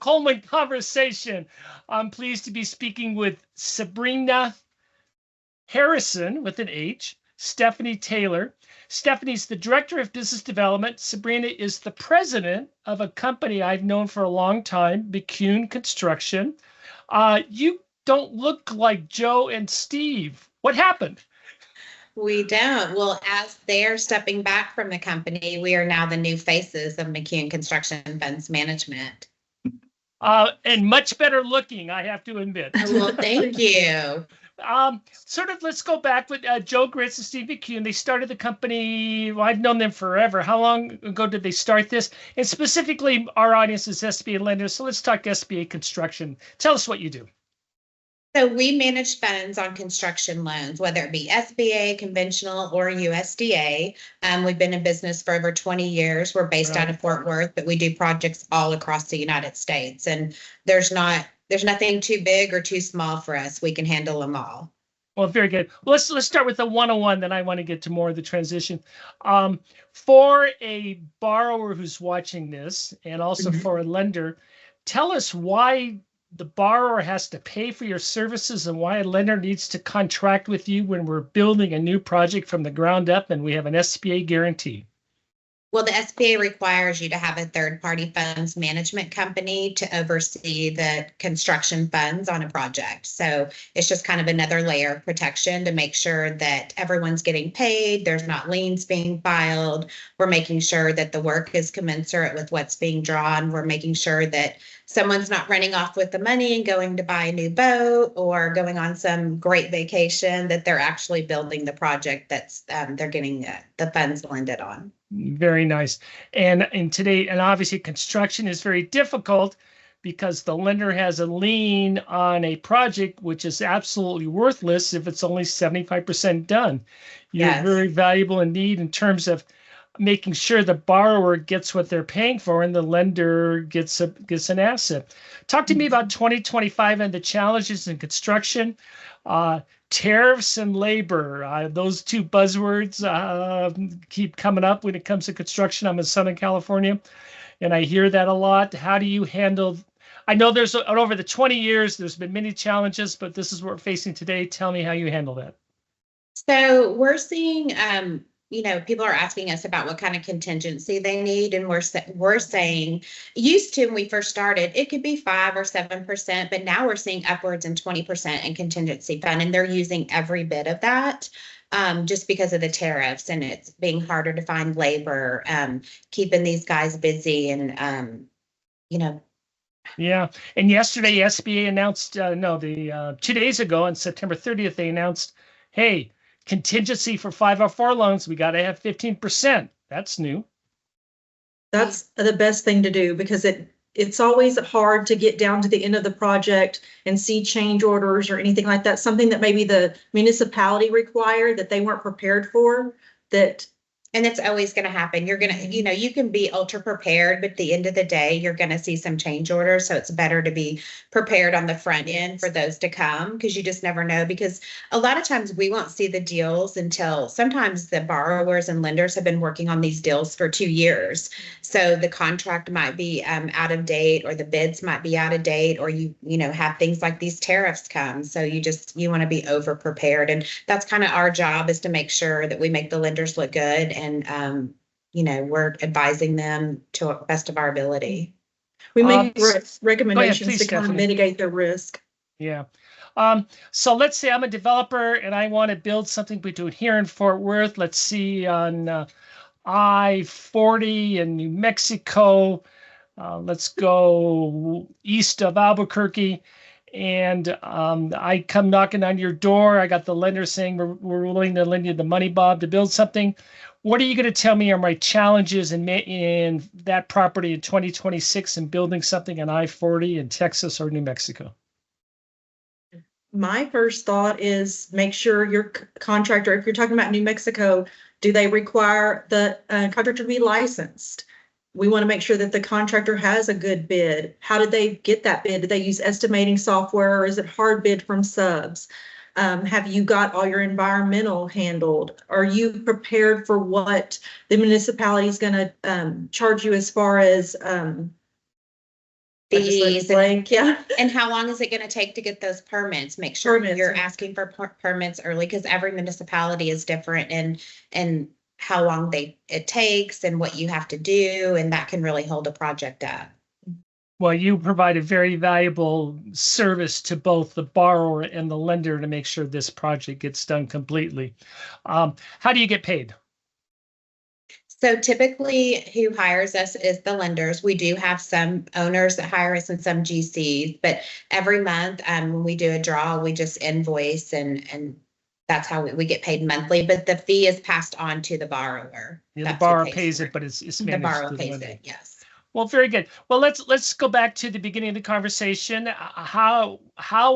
Coleman Conversation. I'm pleased to be speaking with Sabrina Harrison with an H, Stephanie Taylor. Stephanie's the Director of Business Development. Sabrina is the president of a company I've known for a long time, McCune Construction. You don't look like Joe and Steve. What happened? We don't. Well, as they're stepping back from the company, we are now the new faces of McCune Construction Funds Management. And much better looking, I have to admit. Well, thank you. Let's go back with Joe Griltz and Steve McCune. They started the company. Well, I've known them forever. How long ago did they start this? And specifically, our audience is SBA lenders. So let's talk SBA construction. Tell us what you do. So we manage funds on construction loans, whether it be SBA, conventional, or USDA. We've been in business for over 20 years. We're based out of Fort Worth, but we do projects all across the United States. And there's nothing too big or too small for us. We can handle them all. Well, very good. Well, let's start with the 101, then I want to get to more of the transition. For a borrower who's watching this, and also for a lender, tell us why the borrower has to pay for your services and why a lender needs to contract with you when we're building a new project from the ground up and we have an SBA guarantee. Well, the SBA requires you to have a third-party funds management company to oversee the construction funds on a project. So it's just kind of another layer of protection to make sure that everyone's getting paid, there's not liens being filed. We're making sure that the work is commensurate with what's being drawn. We're making sure that someone's not running off with the money and going to buy a new boat or going on some great vacation, that they're actually building the project that's they're getting the funds lended on. Very nice. And today, and obviously construction is very difficult because the lender has a lien on a project which is absolutely worthless if it's only 75% done. You're very valuable indeed in terms of making sure the borrower gets what they're paying for and the lender gets an asset. Talk to me about 2025 and the challenges in construction. Tariffs and labor, those two buzzwords keep coming up when it comes to construction. I'm in Southern California, and I hear that a lot. How do you handle? I know there's over the 20 years, there's been many challenges, but this is what we're facing today. Tell me how you handle that. So we're seeing, people are asking us about what kind of contingency they need, and we're saying, used to when we first started, it could be 5 or 7%, but now we're seeing upwards in 20% in contingency fund, and they're using every bit of that just because of the tariffs and it's being harder to find labor, keeping these guys busy, and Yeah, and yesterday SBA announced, 2 days ago on September 30th, they announced, hey, contingency for 504 loans, we got to have 15%. That's new. That's the best thing to do because it's always hard to get down to the end of the project and see change orders or anything like that. Something that maybe the municipality required that they weren't prepared for. And it's always going to happen. You're going to, you can be ultra prepared, but at the end of the day, you're going to see some change orders. So it's better to be prepared on the front end for those to come, because you just never know. Because a lot of times we won't see the deals until sometimes the borrowers and lenders have been working on these deals for 2 years. So the contract might be out of date, or the bids might be out of date, or you have things like these tariffs come. So you want to be over prepared. And that's kind of our job, is to make sure that we make the lenders look good. And, we're advising them to the best of our ability. We make recommendations to kind of Stephanie. mitigate their risk. Yeah. So let's say I'm a developer and I want to build something between here and Fort Worth. Let's see, on I-40 in New Mexico. Let's go east of Albuquerque. And I come knocking on your door. I got the lender saying we're willing to lend you the money, Bob, to build something. What are you going to tell me are my challenges in that property in 2026 and building something on I-40 in Texas or New Mexico? My first thought is make sure your contractor, if you're talking about New Mexico, do they require the contractor to be licensed? We want to make sure that the contractor has a good bid. How did they get that bid? Did they use estimating software, or is it hard bid from subs? Have you got all your environmental handled? Are you prepared for what the municipality is going to charge you as far as fees Blank, yeah. and how long is it going to take to get those permits? Make sure Permits, you're yeah. asking for permits early because every municipality is different and how long it takes and what you have to do, and that can really hold a project up. Well, you provide a very valuable service to both the borrower and the lender to make sure this project gets done completely. How do you get paid? So typically who hires us is the lenders. We do have some owners that hire us and some GCs, but every month when we do a draw, we just invoice and that's how we get paid monthly, but the fee is passed on to the borrower. Yeah, the borrower pays it, but it's managed the borrower through the pays lender. it, yes. Well, very good. Well, let's go back to the beginning of the conversation. How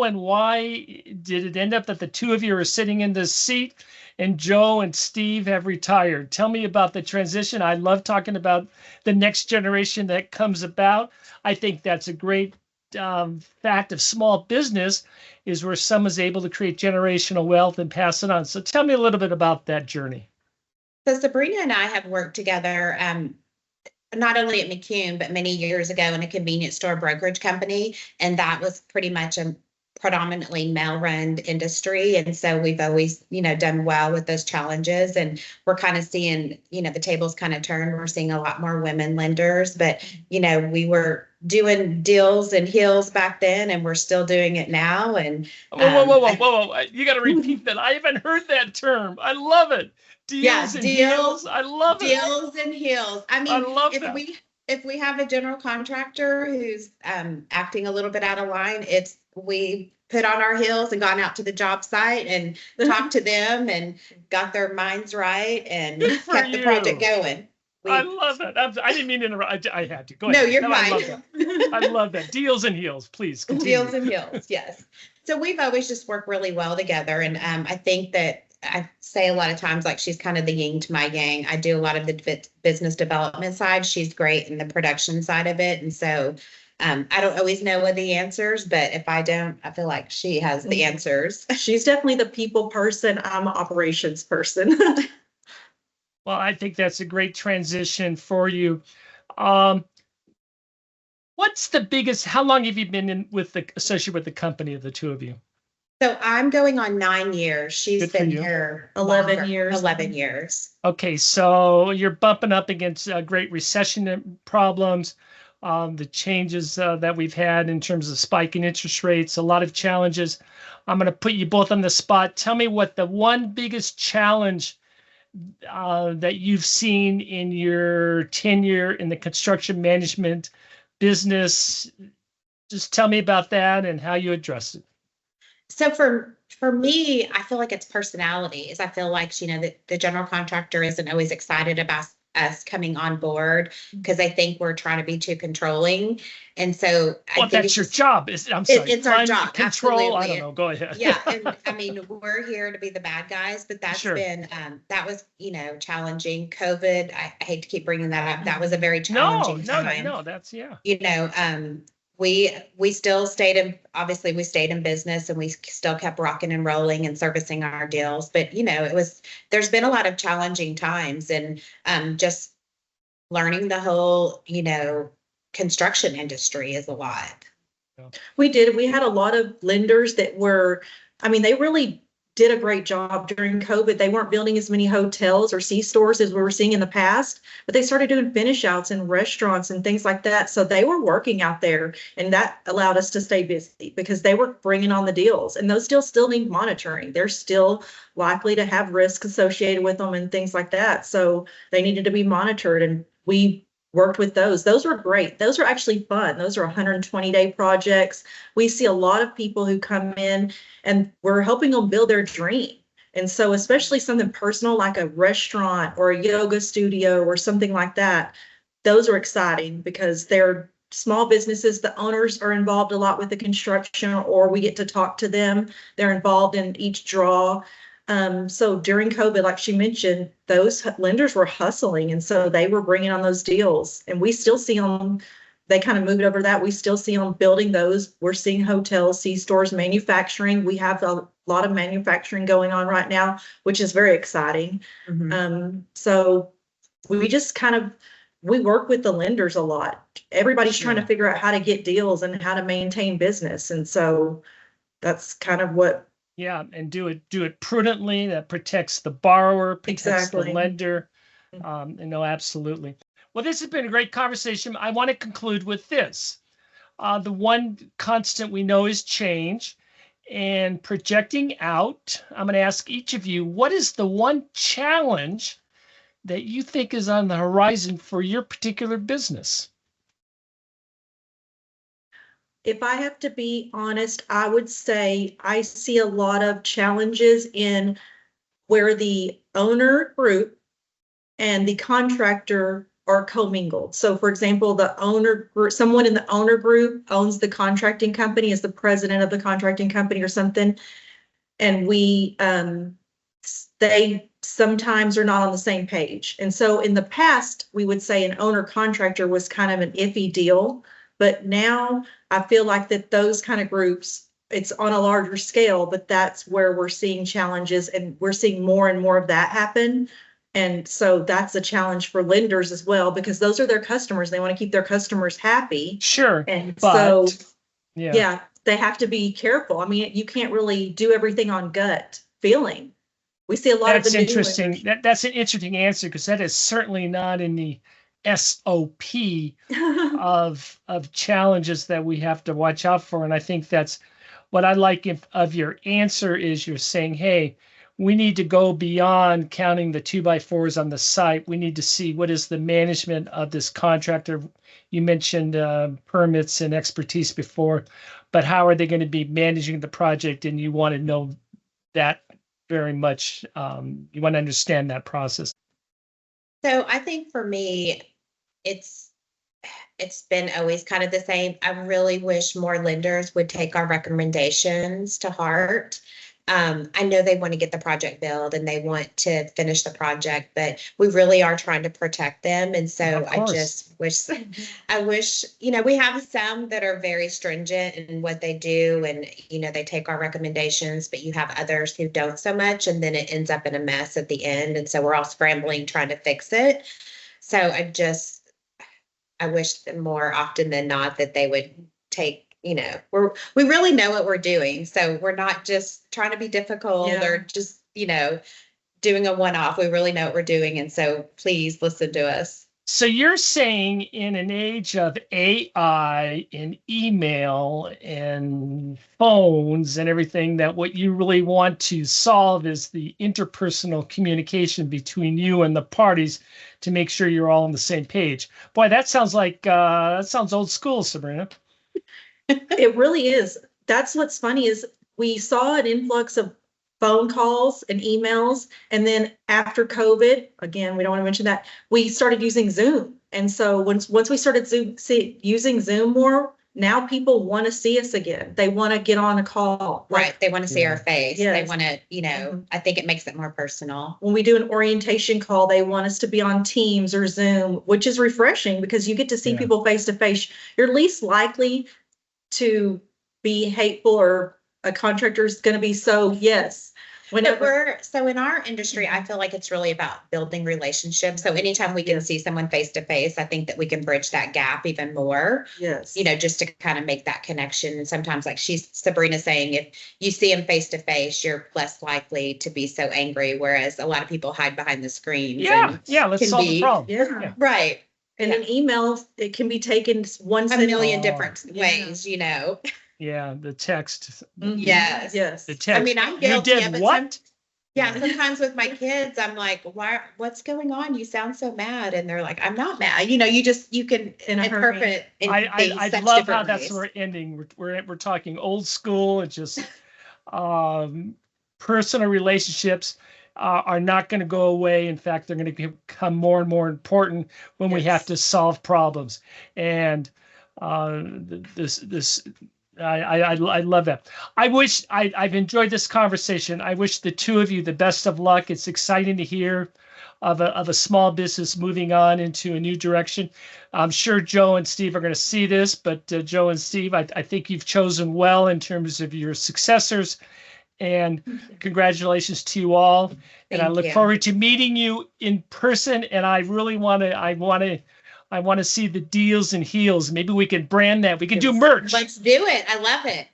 and why did it end up that the two of you are sitting in this seat and Joe and Steve have retired? Tell me about the transition. I love talking about the next generation that comes about. I think that's a great fact of small business is where someone's able to create generational wealth and pass it on. So tell me a little bit about that journey. So Sabrina and I have worked together not only at McCune, but many years ago in a convenience store brokerage company. And that was pretty much a predominantly male-run industry. And so we've always, done well with those challenges. And we're kind of seeing, the tables kind of turn. We're seeing a lot more women lenders, but, we were doing deals and heels back then, and we're still doing it now. And whoa. You got to repeat that. I haven't heard that term. I love it. Deals and heels. I love it. Deals and heels. I mean, I love if that. if we have a general contractor who's acting a little bit out of line, we put on our heels and gone out to the job site and talked to them and got their minds right and kept the project going. I love it. I didn't mean to interrupt. I had to. Go ahead. No, you're fine. I love that. I love that. Deals and heels, please continue. Deals and heels, yes. So we've always just worked really well together. And I think that I say a lot of times, like, she's kind of the yin to my yang. I do a lot of the business development side. She's great in the production side of it. And so I don't always know what the answers, but if I don't, I feel like she has the answers. She's definitely the people person. I'm an operations person. Well, I think that's a great transition for you. What's the biggest, how long have you been associated with the company, the two of you? So I'm going on 9 years. She's been here 11 years. 11 years. Okay, so you're bumping up against Great Recession problems, the changes that we've had in terms of spiking interest rates, a lot of challenges. I'm going to put you both on the spot. Tell me what the one biggest challenge that you've seen in your tenure in the construction management business. Just tell me about that and how you address it. So for me, I feel like it's personalities. I feel like, the general contractor isn't always excited about us coming on board because I think we're trying to be too controlling. And so that's your job. I'm sorry. It's our job. Control. Absolutely. I don't know. Go ahead. Yeah. And I mean, we're here to be the bad guys, but that's been, that was, challenging. COVID. I hate to keep bringing that up. That was a very challenging time. No, that's, yeah. We still stayed in business and we still kept rocking and rolling and servicing our deals. But, there's been a lot of challenging times and just learning the whole, construction industry is a lot. We had a lot of lenders that they really did a great job during COVID. They weren't building as many hotels or C-stores as we were seeing in the past, but they started doing finish outs in restaurants and things like that. So they were working out there, and that allowed us to stay busy because they were bringing on the deals, and those deals still need monitoring. They're still likely to have risk associated with them and things like that. So they needed to be monitored, and we worked with those. Those were great. Those are actually fun. Those are 120-day projects. We see a lot of people who come in and we're helping them build their dream. And so especially something personal like a restaurant or a yoga studio or something like that, those are exciting because they're small businesses. The owners are involved a lot with the construction, or we get to talk to them. They're involved in each draw. So during COVID, like she mentioned, those lenders were hustling. And so they were bringing on those deals, and we still see them. They kind of moved over that. We still see them building those. We're seeing hotels, C-stores, manufacturing. We have a lot of manufacturing going on right now, which is very exciting. Mm-hmm. So we just kind of we work with the lenders a lot. Everybody's Sure. trying to figure out how to get deals and how to maintain business. And so that's kind of what. Yeah, and do it prudently. That protects the borrower, protects Exactly. the lender. And no, absolutely. Well, this has been a great conversation. I want to conclude with this. The one constant we know is change. And projecting out, I'm going to ask each of you, what is the one challenge that you think is on the horizon for your particular business? If I have to be honest, I would say I see a lot of challenges in where the owner group and the contractor are commingled. So for example, the owner group, someone in the owner group owns the contracting company, is the president of the contracting company or something. And they sometimes are not on the same page. And so in the past, we would say an owner contractor was kind of an iffy deal. But now I feel like that those kind of groups, it's on a larger scale, but that's where we're seeing challenges, and we're seeing more and more of that happen. And so that's a challenge for lenders as well, because those are their customers. They want to keep their customers happy. Sure. And but, so, yeah, they have to be careful. I mean, you can't really do everything on gut feeling. We see a lot of the interesting. That's an interesting answer, because that is certainly not in the SOP of challenges that we have to watch out for. And I think that's what I like of your answer is you're saying, hey, we need to go beyond counting the 2x4s on the site. We need to see what is the management of this contractor. You mentioned permits and expertise before, but how are they going to be managing the project? And you want to know that very much. You want to understand that process. So I think for me, it's been always kind of the same. I really wish more lenders would take our recommendations to heart. I know they want to get the project built and they want to finish the project, but we really are trying to protect them. And so I just wish, we have some that are very stringent in what they do, and, they take our recommendations, but you have others who don't so much, and then it ends up in a mess at the end. And so we're all scrambling, trying to fix it. So I wish that more often than not that they would take, we really know what we're doing. So we're not just trying to be difficult or just, doing a one-off. We really know what we're doing. And so please listen to us. So you're saying in an age of AI and email and phones and everything, that what you really want to solve is the interpersonal communication between you and the parties to make sure you're all on the same page. Boy, that sounds like, that sounds old school, Sabrina. It really is. That's what's funny is we saw an influx of phone calls and emails. And then after COVID, again, we don't want to mention that, we started using Zoom. And so once we started using Zoom more, now people want to see us again. They want to get on a call. Right. They want to see our face. Yes. They want to, I think it makes it more personal. When we do an orientation call, they want us to be on Teams or Zoom, which is refreshing because you get to see people face to face. You're least likely to be hateful, or a contractor is going to be so, yes. So in our industry, I feel like it's really about building relationships. So anytime we can see someone face to face, I think that we can bridge that gap even more. Yes. Just to kind of make that connection. And sometimes, like Sabrina saying, if you see them face to face, you're less likely to be so angry. Whereas a lot of people hide behind the screens. Let's solve the problem. Yeah. Right. And an email, it can be taken a million different ways, Yeah, the text. Yes. The text. I mean, I'm guilty. You did what? Sometimes with my kids, I'm like, what's going on? You sound so mad. And they're like, I'm not mad. You can interpret. I love how that's where we're ending. We're talking old school. It's just personal relationships are not going to go away. In fact, they're going to become more and more important when we have to solve problems. And I love that. I've enjoyed this conversation. I wish the two of you the best of luck. It's exciting to hear of a small business moving on into a new direction. I'm sure Joe and Steve are going to see this, but Joe and Steve, I think you've chosen well in terms of your successors. And congratulations to you all. And I look forward to meeting you in person. And I really want to I want to see the deals and heels. Maybe we can brand that. We can do merch. Let's do it. I love it.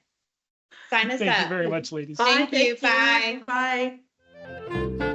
Sign us Thank up. you very much, ladies. Thank you. Bye. Bye.